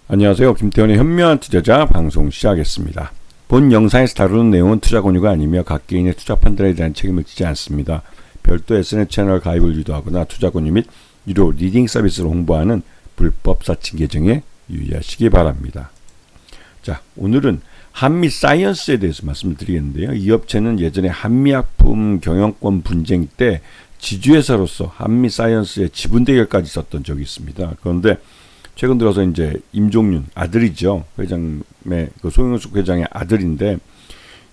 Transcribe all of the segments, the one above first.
안녕하세요. 김태원의 현명한 투자자 방송 시작하겠습니다. 본 영상에서 다루는 내용은 투자 권유가 아니며 각 개인의 투자 판단에 대한 책임을 지지 않습니다. 별도 SNS 채널 가입을 유도하거나 투자 권유 및 유료 리딩 서비스를 홍보하는 불법 사칭 계정에 유의하시기 바랍니다. 자, 오늘은 한미사이언스에 대해서 말씀을 드리겠는데요. 이 업체는 예전에 한미약품 경영권 분쟁 때 지주회사로서 한미사이언스의 지분 대결까지 있었던 적이 있습니다. 그런데 최근 들어서 이제 임종윤 아들이죠. 회장의 그 송영숙 회장의 아들인데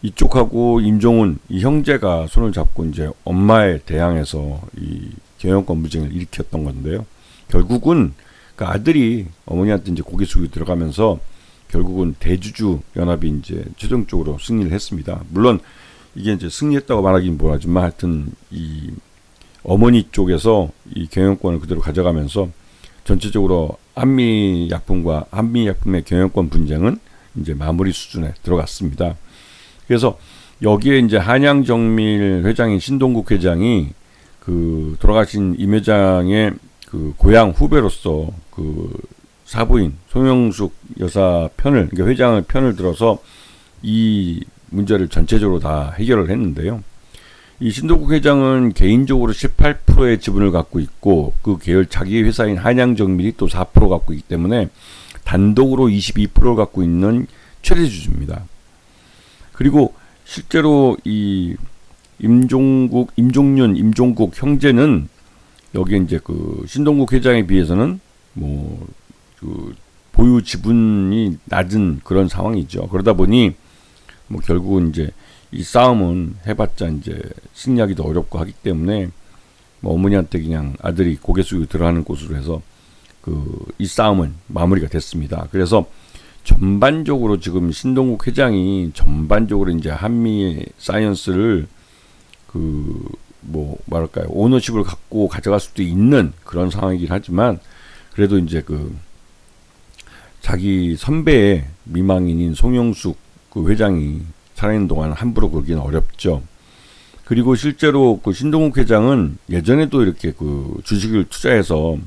이쪽하고 임종훈 이 형제가 손을 잡고 이제 엄마에 대항해서 이 경영권 분쟁을 일으켰던 건데요. 결국은 그 아들이 어머니한테 이제 고개 숙이고 들어가면서 결국은 대주주 연합이 이제 최종적으로 승리를 했습니다. 물론 이게 이제 승리했다고 말하긴 뭐하지만 하여튼 이 어머니 쪽에서 이 경영권을 그대로 가져가면서 전체적으로 한미약품과 한미약품의 경영권 분쟁은 이제 마무리 수준에 들어갔습니다. 그래서 여기에 이제 한양정밀 회장인 신동국 회장이 그 돌아가신 임 회장의 그 고향 후배로서 그 사부인 송영숙 여사 편을, 그러니까 회장의 편을 들어서 이 문제를 전체적으로 다 해결을 했는데요. 이 신동국 회장은 개인적으로 18%의 지분을 갖고 있고 그 계열 자기 회사인 한양정밀이 또 4% 갖고 있기 때문에 단독으로 22%를 갖고 있는 최대 주주입니다. 그리고 실제로 이 임종국 형제는 여기 이제 그 신동국 회장에 비해서는 뭐 그 보유 지분이 낮은 그런 상황이죠. 그러다 보니 뭐 결국은 이제 이 싸움은 해봤자 이제 승리하기도 어렵고 하기 때문에 뭐 어머니한테 그냥 아들이 고개 숙이고 들어가는 곳으로 해서 이 싸움은 마무리가 됐습니다. 그래서 전반적으로 지금 신동국 회장이 전반적으로 이제 한미 사이언스를 뭐 말할까요, 오너십을 갖고 가져갈 수도 있는 그런 상황이긴 하지만 그래도 이제 자기 선배의 미망인인 송영숙 그 회장이 살아있는 동안 함부로 그러기는 어렵죠. 그리고 실제로 그 신동국 회장은 예전에도 이렇게 그 주식을 투자해서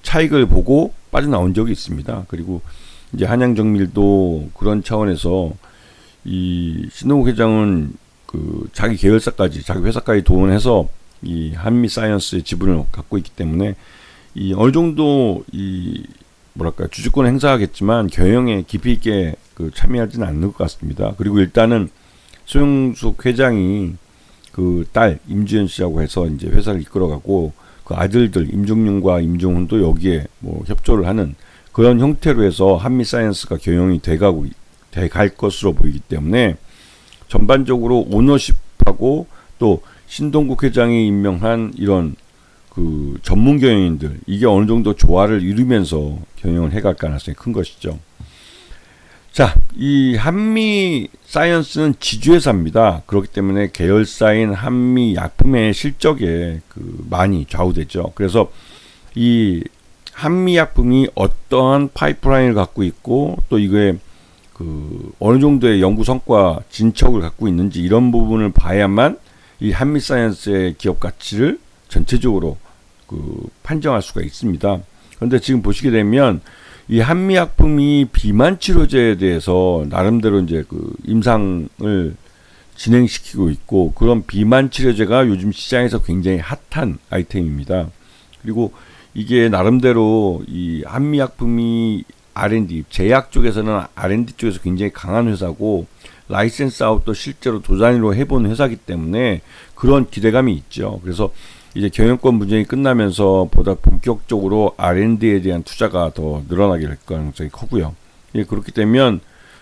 차익을 보고 빠져나온 적이 있습니다. 그리고 이제 한양정밀도 그런 차원에서 이 신동국 회장은 그 자기 계열사까지, 자기 회사까지 동원해서 이 한미사이언스의 지분을 갖고 있기 때문에 이 어느 정도 이 뭐랄까 주주권을 행사하겠지만 경영에 깊이 있게 참여하지는 않는 것 같습니다. 그리고 일단은 송영숙 회장이 그 딸 임지연 씨하고 해서 이제 회사를 이끌어가고 그 아들들 임종윤과 임종훈도 여기에 뭐 협조를 하는 그런 형태로 해서 한미사이언스가 경영이 돼갈 것으로 보이기 때문에 전반적으로 오너십하고 또 신동국 회장이 임명한 이런 그 전문 경영인들 이게 어느 정도 조화를 이루면서 경영을 해갈 가능성이 큰 것이죠. 자, 이 한미 사이언스는 지주회사입니다. 그렇기 때문에 계열사인 한미 약품의 실적에 많이 좌우되죠. 그래서 이 한미 약품이 어떠한 파이프라인을 갖고 있고 또 이거에 어느 정도의 연구 성과 진척을 갖고 있는지 이런 부분을 봐야만 이 한미 사이언스의 기업 가치를 전체적으로 판정할 수가 있습니다. 그런데 지금 보시게 되면 이 한미약품이 비만 치료제에 대해서 나름대로 이제 임상을 진행시키고 있고 그런 비만 치료제가 요즘 시장에서 굉장히 핫한 아이템입니다. 그리고 이게 나름대로 이 한미약품이 R&D, 제약 쪽에서는 R&D 쪽에서 굉장히 강한 회사고 라이센스 아웃도 실제로 도단위로 해본 회사이기 때문에 그런 기대감이 있죠. 그래서 이제 경영권 분쟁이 끝나면서 보다 본격적으로 R&D에 대한 투자가 더 늘어나게 될 가능성이 크고요. 예, 그렇게 되면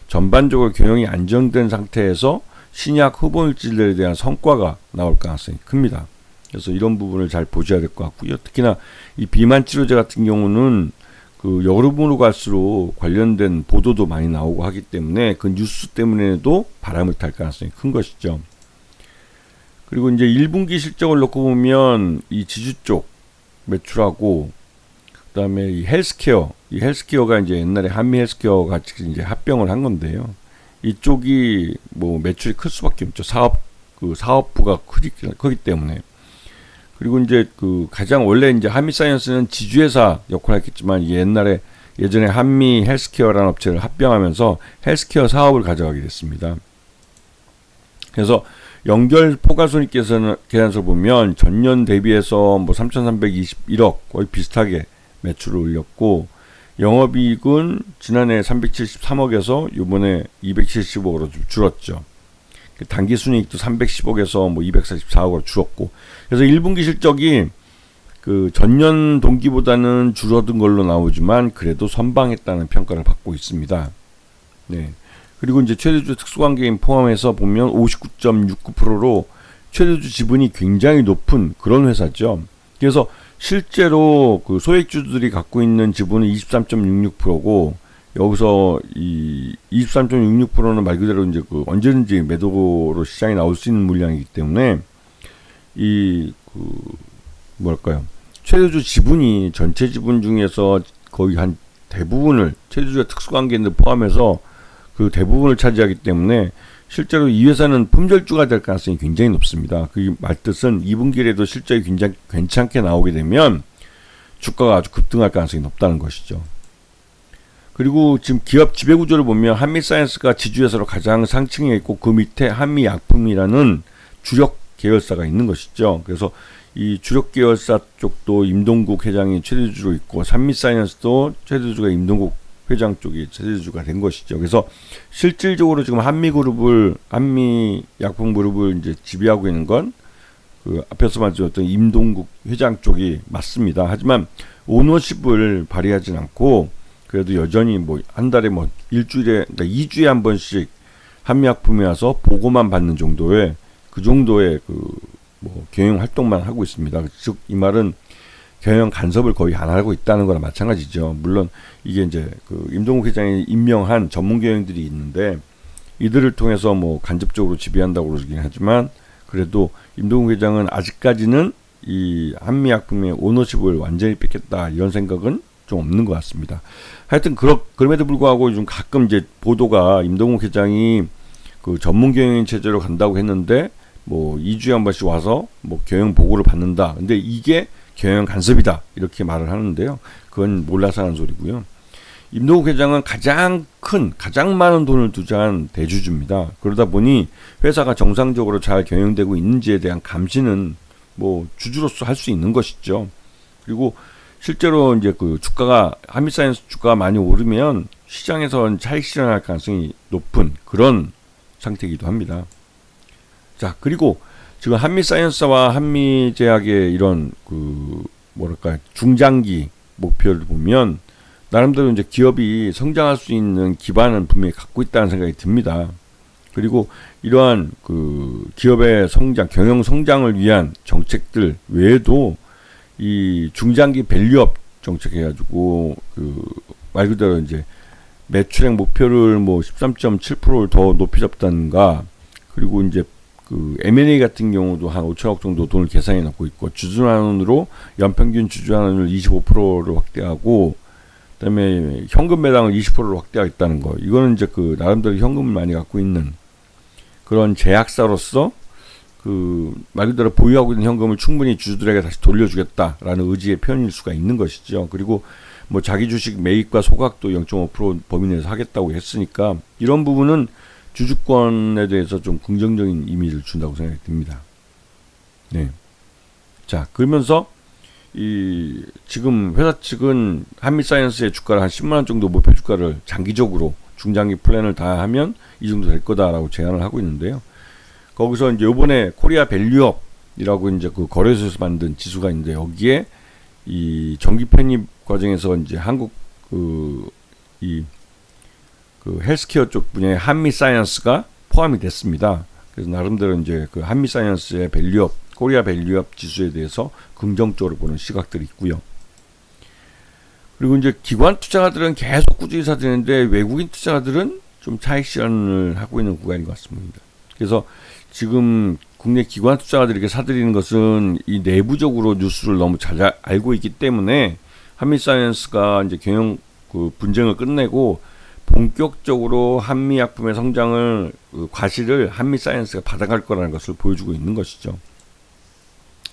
전반적으로 경영이 안정된 상태에서 신약 후보물질들에 대한 성과가 나올 가능성이 큽니다. 그래서 이런 부분을 잘 보셔야 될 것 같고요. 특히나 이 비만 치료제 같은 경우는 여름으로 갈수록 관련된 보도도 많이 나오고 하기 때문에 그 뉴스 때문에도 바람을 탈 가능성이 큰 것이죠. 그리고 이제 1분기 실적을 놓고 보면 이 지주 쪽 매출하고 그다음에 이 헬스케어가 이제 옛날에 한미 헬스케어 같이 이제 합병을 한 건데요. 이쪽이 뭐 매출이 클 수밖에 없죠. 사업부가 크기 때문에. 그리고 이제 가장 원래 이제 한미사이언스는 지주회사 역할을 했겠지만 옛날에 예전에 한미 헬스케어라는 업체를 합병하면서 헬스케어 사업을 가져가게 됐습니다. 그래서 연결 포괄손익 계산서를 보면 전년 대비해서 뭐 3,321억 거의 비슷하게 매출을 올렸고, 영업이익은 지난해 373억에서 이번에 270억으로 좀 줄었죠. 당기순이익도 310억에서 뭐 244억으로 줄었고, 그래서 1분기 실적이 그 전년 동기보다는 줄어든 걸로 나오지만 그래도 선방했다는 평가를 받고 있습니다. 네. 그리고 이제 최대주 특수관계인 포함해서 보면 59.69%로 최대주 지분이 굉장히 높은 그런 회사죠. 그래서 실제로 그 소액주주들이 갖고 있는 지분은 23.66%고, 여기서 이 23.66%는 말 그대로 이제 그 언제든지 매도로 시장에 나올 수 있는 물량이기 때문에 이 그 뭐랄까요, 최대주 지분이 전체 지분 중에서 거의 한 대부분을, 최대주의 특수관계인들 포함해서 그 대부분을 차지하기 때문에 실제로 이 회사는 품절주가 될 가능성이 굉장히 높습니다. 그 말뜻은 2분기에도 실적이 굉장히 괜찮게 나오게 되면 주가가 아주 급등할 가능성이 높다는 것이죠. 그리고 지금 기업 지배구조를 보면 한미사이언스가 지주회사로 가장 상층에 있고, 그 밑에 한미약품이라는 주력 계열사가 있는 것이죠. 그래서 이 주력 계열사 쪽도 임동국 회장이 최대주로 있고, 한미사이언스도 최대주가 임동국 회장 쪽이 최대주가 된 것이죠. 그래서 실질적으로 지금 한미약품그룹을 이제 지배하고 있는 건 그 앞에서 말씀드렸던 임동국 회장 쪽이 맞습니다. 하지만 오너십을 발휘하진 않고, 그래도 여전히 뭐 한 달에 뭐 일주일에, 그러니까 2주에 한 번씩 한미약품에 와서 보고만 받는 정도의 그 정도의 그 뭐 경영 활동만 하고 있습니다. 즉 이 말은 경영 간섭을 거의 안 하고 있다는 거나 마찬가지죠. 물론 이게 이제 그 임동국 회장이 임명한 전문 경영들이 있는데 이들을 통해서 뭐 간접적으로 지배한다고 그러긴 하지만, 그래도 임동국 회장은 아직까지는 이 한미약품의 오너십을 완전히 뺏겠다 이런 생각은 좀 없는 것 같습니다. 하여튼 그럼에도 불구하고 좀 가끔 이제 보도가 임동국 회장이 그 전문 경영인 체제로 간다고 했는데 뭐 2주에 한 번씩 와서 뭐 경영 보고를 받는다. 근데 이게 경영 간섭이다 이렇게 말을 하는데요. 그건 몰라서 하는 소리고요. 임동국 회장은 가장 많은 돈을 투자한 대주주입니다. 그러다 보니 회사가 정상적으로 잘 경영되고 있는지에 대한 감시는 뭐 주주로서 할 수 있는 것이죠. 그리고 실제로 이제 그 주가가, 한미사이언스 주가가 많이 오르면 시장에서 차익 실현할 가능성이 높은 그런 상태이기도 합니다. 자, 그리고 지금 한미사이언스와 한미제약의 이런 그 뭐랄까 중장기 목표를 보면 나름대로 이제 기업이 성장할 수 있는 기반은 분명히 갖고 있다는 생각이 듭니다. 그리고 이러한 그 기업의 성장, 경영 성장을 위한 정책들 외에도 이 중장기 밸류업 정책 해가지고 그 말 그대로 이제 매출액 목표를 뭐 13.7%를 더 높이 잡다는가, 그리고 이제 그 M&A 같은 경우도 한 5천억 정도 돈을 계산해 놓고 있고, 주주환원으로 연평균 주주환원을 25%를 확대하고, 그다음에 현금 매당을 20%로 확대하겠다는 거. 이거는 이제 그 나름대로 현금을 많이 갖고 있는 그런 제약사로서 그 말 그대로 보유하고 있는 현금을 충분히 주주들에게 다시 돌려주겠다라는 의지의 표현일 수가 있는 것이죠. 그리고 뭐 자기 주식 매입과 소각도 0.5% 범위 내에서 하겠다고 했으니까 이런 부분은 주주권에 대해서 좀 긍정적인 이미지를 준다고 생각이 듭니다. 네. 자, 그러면서 이 지금 회사 측은 한미사이언스의 주가를 한 10만 원 정도 목표 주가를 장기적으로 중장기 플랜을 다 하면 이 정도 될 거다라고 제안을 하고 있는데요. 거기서 이제 이번에 코리아 밸류업이라고 이제 그 거래소에서 만든 지수가 있는데, 여기에 이 정기 편입 과정에서 이제 한국 그 헬스케어 쪽 분야의 한미사이언스가 포함이 됐습니다. 그래서 나름대로 이제 그 한미사이언스의 밸류업, 코리아 밸류업 지수에 대해서 긍정적으로 보는 시각들이 있고요. 그리고 이제 기관 투자가들은 계속 꾸준히 사들이는데 외국인 투자가들은 좀 차익 실현을 하고 있는 구간인 것 같습니다. 그래서 지금 국내 기관 투자가들이 이렇게 사들이는 것은 이 내부적으로 뉴스를 너무 잘 알고 있기 때문에 한미사이언스가 이제 경영 그 분쟁을 끝내고 본격적으로 한미약품의 성장을 그 과실을 한미사이언스가 받아갈 거라는 것을 보여주고 있는 것이죠.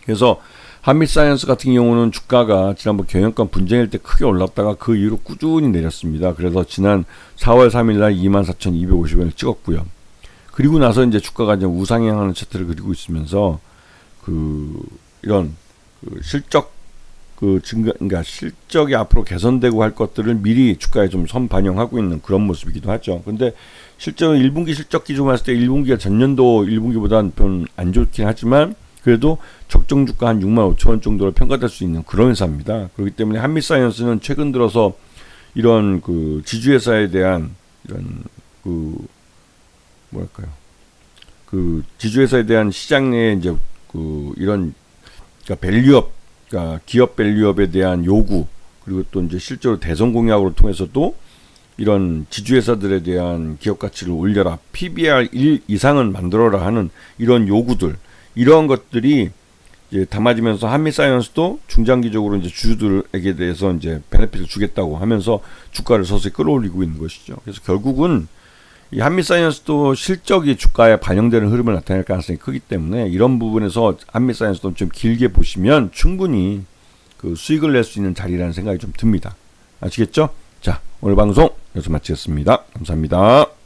그래서 한미사이언스 같은 경우는 주가가 지난번 경영권 분쟁일 때 크게 올랐다가 그 이후로 꾸준히 내렸습니다. 그래서 지난 4월 3일 날 24,250원을 찍었고요. 그리고 나서 이제 주가가 이제 우상향하는 차트를 그리고 있으면서 이런 실적 그러니까 실적이 앞으로 개선되고 할 것들을 미리 주가에 좀 선반영하고 있는 그런 모습이기도 하죠. 근데 실제로 1분기 실적 기준으로 봤을 때 1분기가 전년도 1분기보다는 좀 안 좋긴 하지만 그래도 적정 주가 한 65,000원 정도로 평가될 수 있는 그런 회사입니다. 그렇기 때문에 한미사이언스는 최근 들어서 이런 지주회사에 대한 이런 뭐랄까요? 지주회사에 대한 시장 내에 이제 이런 그러니까 그러니까 기업 밸류업에 대한 요구, 그리고 또 이제 실제로 대선 공약으로 통해서도 이런 지주회사들에 대한 기업 가치를 올려라, PBR 1 이상은 만들어라 하는 이런 요구들, 이러한 것들이 이제 담아지면서 한미사이언스도 중장기적으로 이제 주주들에게 대해서 이제 베네핏을 주겠다고 하면서 주가를 서서히 끌어올리고 있는 것이죠. 그래서 결국은 이 한미사이언스도 실적이 주가에 반영되는 흐름을 나타낼 가능성이 크기 때문에 이런 부분에서 한미사이언스도 좀 길게 보시면 충분히 수익을 낼 수 있는 자리라는 생각이 좀 듭니다. 아시겠죠? 자, 오늘 방송 여기서 마치겠습니다. 감사합니다.